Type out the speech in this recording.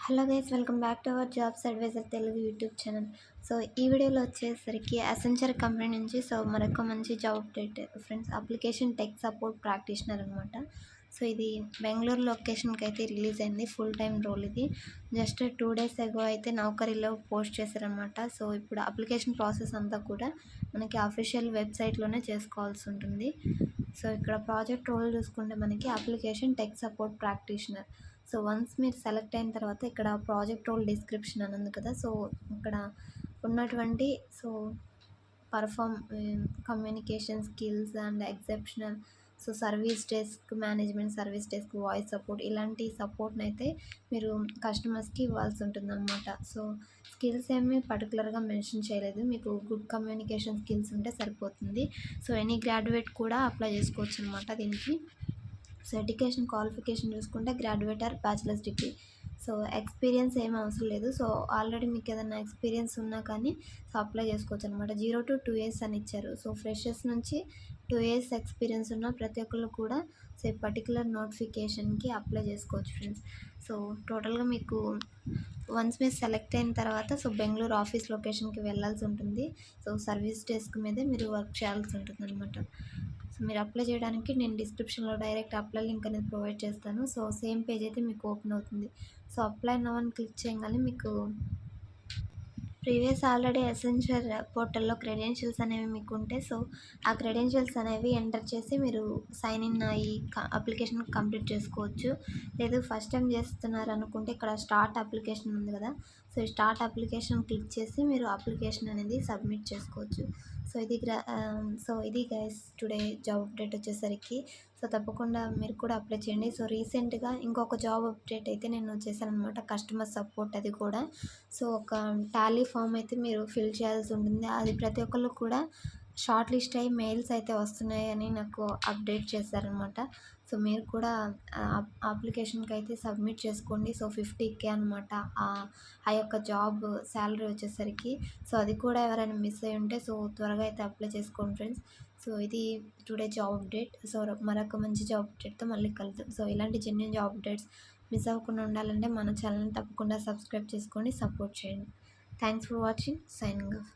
Hello guys, welcome back to our jobs advisor Telugu YouTube channel. So ఈ వీడియోలో వచ్చేసరికి Accenture company నుంచి మరొక మంచి job update friends. Application tech support practitioner అనమాట. సో ఇది బెంగళూరు లొకేషన్కి అయితే రిలీజ్ అయింది. ఫుల్ టైం రోల్ ఇది. జస్ట్ 2 days అగో అయితే నౌకరీలో పోస్ట్ చేశారనమాట. సో ఇప్పుడు అప్లికేషన్ ప్రాసెస్ అంతా కూడా మనకి అఫీషియల్ వెబ్సైట్లోనే చేసుకోవాల్సి ఉంటుంది. సో ఇక్కడ ప్రాజెక్ట్ రోల్ చూసుకుంటే మనకి application tech support practitioner. So once మీరు సెలెక్ట్ అయిన తర్వాత ఇక్కడ ప్రాజెక్ట్ రోల్ డిస్క్రిప్షన్ అని ఉంది కదా. సో ఇక్కడ ఉన్నటువంటి perform communication skills and exceptional service desk management, service desk, voice support, ఇలాంటి సపోర్ట్ని అయితే మీరు కస్టమర్స్కి ఇవ్వాల్సి ఉంటుందన్నమాట. సో స్కిల్స్ ఏమీ పర్టికులర్గా మెన్షన్ చేయలేదు. మీకు గుడ్ కమ్యూనికేషన్ స్కిల్స్ ఉంటే సరిపోతుంది. సో ఎనీ గ్రాడ్యుయేట్ కూడా అప్లై చేసుకోవచ్చు అనమాట దీనికి. సో ఎడ్యుకేషన్ క్వాలిఫికేషన్ చూసుకుంటే graduate or bachelors degree. So experience ఏమీ అవసరం లేదు. సో ఆల్రెడీ మీకు ఏదైనా ఎక్స్పీరియన్స్ ఉన్నా కానీ అప్లై చేసుకోవచ్చు అనమాట. 0 to 2 years అని ఇచ్చారు. సో ఫ్రెషర్స్ నుంచి 2 years ఎక్స్పీరియన్స్ ఉన్న ప్రతి ఒక్కళ్ళు కూడా ఈ పర్టికులర్ నోటిఫికేషన్కి అప్లై చేసుకోవచ్చు ఫ్రెండ్స్. సో టోటల్గా మీకు వన్స్ మీరు సెలెక్ట్ అయిన తర్వాత బెంగళూరు ఆఫీస్ లొకేషన్కి వెళ్ళాల్సి ఉంటుంది. సో సర్వీస్ డెస్క్ మీదే మీరు వర్క్ చేయాల్సి ఉంటుంది అనమాట. సో మీరు అప్లై చేయడానికి నేను డిస్క్రిప్షన్లో డైరెక్ట్ అప్లై లింక్ అనేది ప్రొవైడ్ చేస్తాను. సో సేమ్ పేజ్ అయితే మీకు ఓపెన్ అవుతుంది. సో అప్లై నౌ అని క్లిక్ చేయగానే మీకు ప్రీవియస్ ఆల్రెడీ అసెంచర్ పోర్టల్లో క్రెడెన్షియల్స్ అనేవి మీకు ఉంటే ఆ క్రెడెన్షియల్స్ అనేవి ఎంటర్ చేసి మీరు సైన్ ఇన్ అయ్యి అప్లికేషన్ కంప్లీట్ చేసుకోవచ్చు. లేదు ఫస్ట్ టైం చేస్తున్నారు అనుకుంటే ఇక్కడ స్టార్ట్ అప్లికేషన్ ఉంది కదా. సో ఈ స్టార్ట్ అప్లికేషన్ క్లిక్ చేసి మీరు అప్లికేషన్ అనేది సబ్మిట్ చేసుకోవచ్చు. సో ఇది గైస్ టుడే జాబ్ అప్డేట్ వచ్చేసరికి. సో తప్పకుండా మీరు కూడా అప్లై చేయండి. సో రీసెంట్గా ఇంకొక జాబ్ అప్డేట్ అయితే నేను చేశాను అనమాట, కస్టమర్ సపోర్ట్. అది కూడా ఒక టాలీ ఫామ్ అయితే మీరు ఫిల్ చేయాల్సి ఉంటుంది. అది ప్రతి ఒక్కళ్ళు కూడా షార్ట్ లిస్ట్ అయ్యి మెయిల్స్ అయితే వస్తున్నాయని నాకు అప్డేట్ చేశారనమాట. సో మీరు కూడా అప్లికేషన్కి అయితే సబ్మిట్ చేసుకోండి. సో 50K అనమాట ఆ యొక్క జాబ్ శాలరీ వచ్చేసరికి. సో అది కూడా ఎవరైనా మిస్ అయ్యి ఉంటే త్వరగా అయితే అప్లై చేసుకోండి ఫ్రెండ్స్. సో ఇది టుడే జాబ్ అప్డేట్. సో మరొక మంచి జాబ్ అప్డేట్తో మళ్ళీ కలుద్దాం. సో ఇలాంటి జెన్యూన్ జాబ్ అప్డేట్స్ మిస్ అవ్వకుండా ఉండాలంటే మన ఛానల్ని తప్పకుండా సబ్స్క్రైబ్ చేసుకోండి, సపోర్ట్ చేయండి. Thanks for watching. Signing off.